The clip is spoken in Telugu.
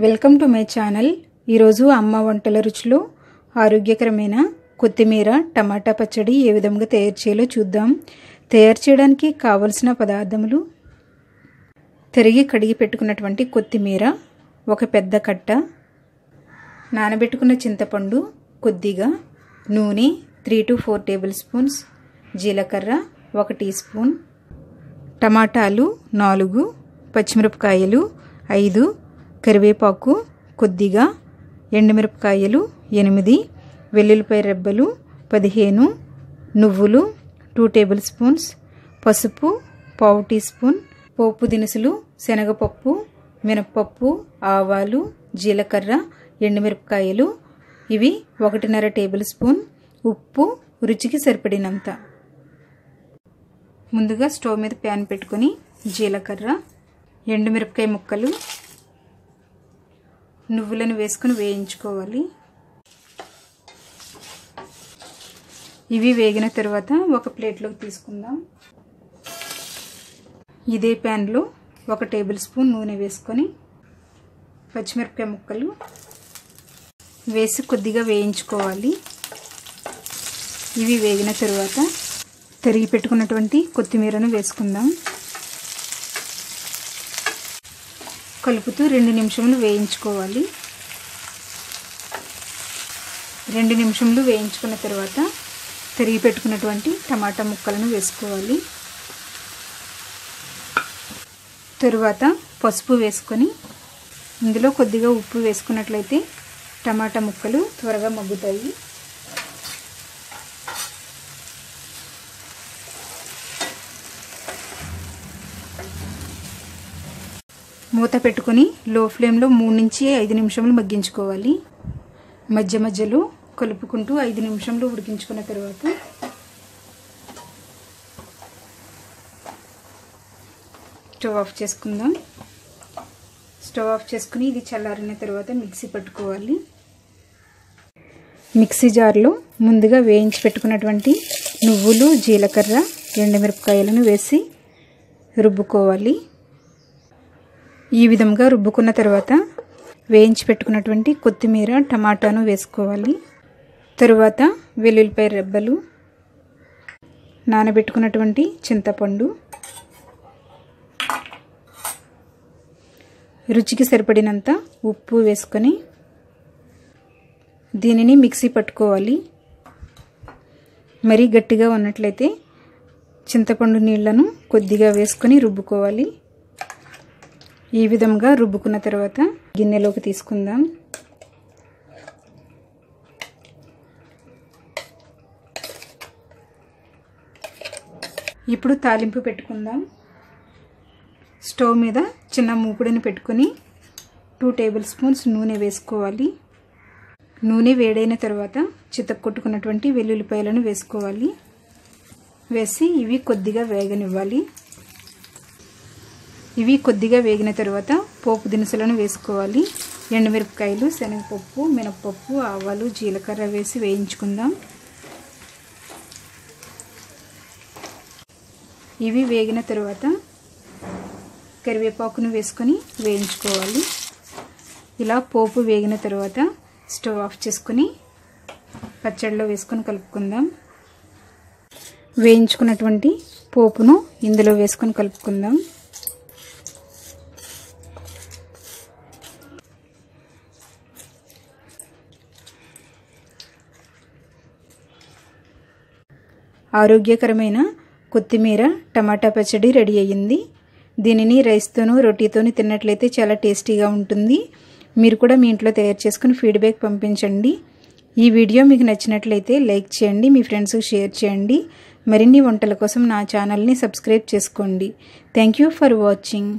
Welcome to my channel. ఈరోజు అమ్మ వంటల రుచిలో ఆరోగ్యకరమైన కొత్తిమీర టమాటా పచ్చడి ఏ విధంగా తయారు చేయాలో చూద్దాం. తయారు చేయడానికి కావలసిన పదార్థములు: తరిగి కడిగి పెట్టుకున్నటువంటి కొత్తిమీర ఒక పెద్ద కట్ట, నానబెట్టుకున్న చింతపండు కొద్దిగా, నూనె 3 to 4 టేబుల్ స్పూన్స్, జీలకర్ర 1 టీ స్పూన్, టమాటాలు 4, పచ్చిమిరపకాయలు 5, కరివేపాకు కొద్దిగా, ఎండుమిరపకాయలు 8, వెల్లుల్లిపాయ రెబ్బలు 15, నువ్వులు 2 టేబుల్ స్పూన్స్, పసుపు 1/2 టీ స్పూన్, పోపు దినుసులు శనగపప్పు, మినప్పప్పు, ఆవాలు, జీలకర్ర, ఎండుమిరపకాయలు ఇవి 1.5 టేబుల్ స్పూన్, ఉప్పు రుచికి సరిపడినంత. ముందుగా స్టవ్ మీద ప్యాన్ పెట్టుకొని జీలకర్ర, ఎండుమిరపకాయ ముక్కలు, నువ్వులను వేసుకొని వేయించుకోవాలి. ఇవి వేగిన తర్వాత ఒక ప్లేట్లోకి తీసుకుందాం. ఇదే ప్యాన్లో 1 టేబుల్ స్పూన్ నూనె వేసుకొని పచ్చిమిరపకాయ ముక్కలు వేసి కొద్దిగా వేయించుకోవాలి. ఇవి వేగిన తర్వాత తరిగి పెట్టుకున్నటువంటి కొత్తిమీరను వేసుకుందాం. కలుపుతూ 2 నిమిషములు వేయించుకోవాలి. 2 నిమిషములు వేయించుకున్న తర్వాత తరిగి పెట్టుకున్నటువంటి టమాటా ముక్కలను వేసుకోవాలి. తరువాత పసుపు వేసుకొని ఇందులో కొద్దిగా ఉప్పు వేసుకున్నట్లయితే టమాటా ముక్కలు త్వరగా మగ్గుతాయి. మూత పెట్టుకొని లో ఫ్లేమ్లో 3 నుంచి 5 నిమిషములు మగ్గించుకోవాలి. మధ్య మధ్యలో కలుపుకుంటూ 5 నిమిషములు ఉడికించుకున్న తర్వాత స్టవ్ ఆఫ్ చేసుకుందాం. స్టవ్ ఆఫ్ చేసుకుని ఇది చల్లారిన తర్వాత మిక్సీ పట్టుకోవాలి. మిక్సీ జార్లో ముందుగా వేయించి పెట్టుకున్నటువంటి నువ్వులు, జీలకర్ర, ఎండుమిరపకాయలను వేసి రుబ్బుకోవాలి. ఈ విధంగా రుబ్బుకున్న తర్వాత వేయించి పెట్టుకున్నటువంటి కొత్తిమీర, టమాటాను వేసుకోవాలి. తరువాత వెల్లుల్లిపాయ రెబ్బలు, నానబెట్టుకున్నటువంటి చింతపండు, రుచికి సరిపడినంత ఉప్పు వేసుకొని దీనిని మిక్సీ పట్టుకోవాలి. మరీ గట్టిగా ఉన్నట్లయితే చింతపండు నీళ్లను కొద్దిగా వేసుకొని రుబ్బుకోవాలి. ఈ విధంగా రుబ్బుకున్న తర్వాత గిన్నెలోకి తీసుకుందాం. ఇప్పుడు తాలింపు పెట్టుకుందాం. స్టవ్ మీద చిన్న మూకుడిని పెట్టుకొని 2 టేబుల్ స్పూన్స్ నూనె వేసుకోవాలి. నూనె వేడైన తర్వాత చితక్కొట్టుకున్నటువంటి వెల్లుల్లిపాయలను వేసుకోవాలి. వేసి ఇవి కొద్దిగా వేగనివ్వాలి. ఇవి కొద్దిగా వేగిన తర్వాత పోపు దినుసులను వేసుకోవాలి. ఎండుమిరపకాయలు, శనగపప్పు, మినప్పప్పు, ఆవాలు, జీలకర్ర వేసి వేయించుకుందాం. ఇవి వేగిన తర్వాత కరివేపాకును వేసుకొని వేయించుకోవాలి. ఇలా పోపు వేగిన తర్వాత స్టవ్ ఆఫ్ చేసుకొని పచ్చడిలో వేసుకొని కలుపుకుందాం. వేయించుకున్నటువంటి పోపును ఇందులో వేసుకొని కలుపుకుందాం. ఆరోగ్యకరమైన కొత్తిమీర టమాటా పచ్చడి రెడీ అయ్యింది. దీనిని రైస్తోనూ రొటీతోనూ తిన్నట్లయితే చాలా టేస్టీగా ఉంటుంది. మీరు కూడా మీ ఇంట్లో తయారు చేసుకుని ఫీడ్బ్యాక్ పంపించండి. ఈ వీడియో మీకు నచ్చినట్లయితే లైక్ చేయండి, మీ ఫ్రెండ్స్కి షేర్ చేయండి. మరిన్ని వంటల కోసం నా ఛానల్ని సబ్స్క్రైబ్ చేసుకోండి. Thank you for watching.